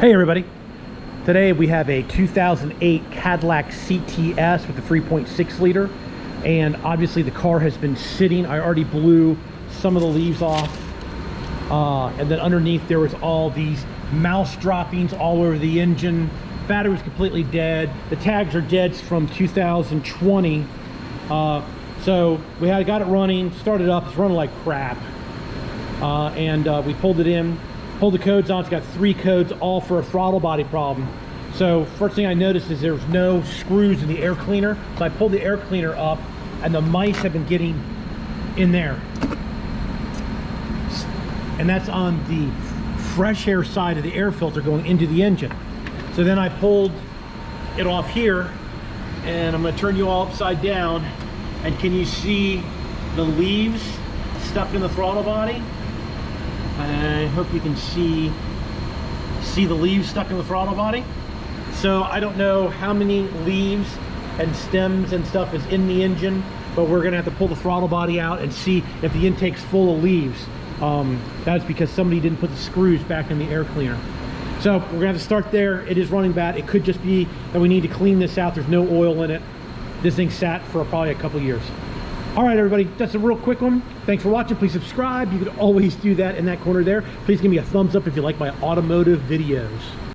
Hey everybody, today we have a 2008 Cadillac CTS with the 3.6 liter, and obviously the car has been sitting. I already blew some of the leaves off, and then underneath there was all these mouse droppings all over the engine. Battery was completely dead. The tags are dead from 2020. So we got it running, started up, it's running like crap, and we pulled it in. Pulled the codes on. It's got 3 codes, all for a throttle body problem. So first thing I noticed is there's no screws in the air cleaner. So I pulled the air cleaner up and the mice have been getting in there. And that's on the fresh air side of the air filter going into the engine. So then I pulled it off here, and I'm going to turn you all upside down. And can you see the leaves stuck in the throttle body? I hope you can see the leaves stuck in the throttle body. So I don't know how many leaves and stems and stuff is in the engine, but we're gonna have to pull the throttle body out and see if the intake's full of leaves. That's because somebody didn't put the screws back in the air cleaner. So we're gonna have to start there. It is running bad. It could just be that we need to clean this out. There's no oil in it. This thing sat for probably a couple years. All right, everybody, that's a real quick one. Thanks for watching. Please subscribe. You can always do that in that corner there. Please give me a thumbs up if you like my automotive videos.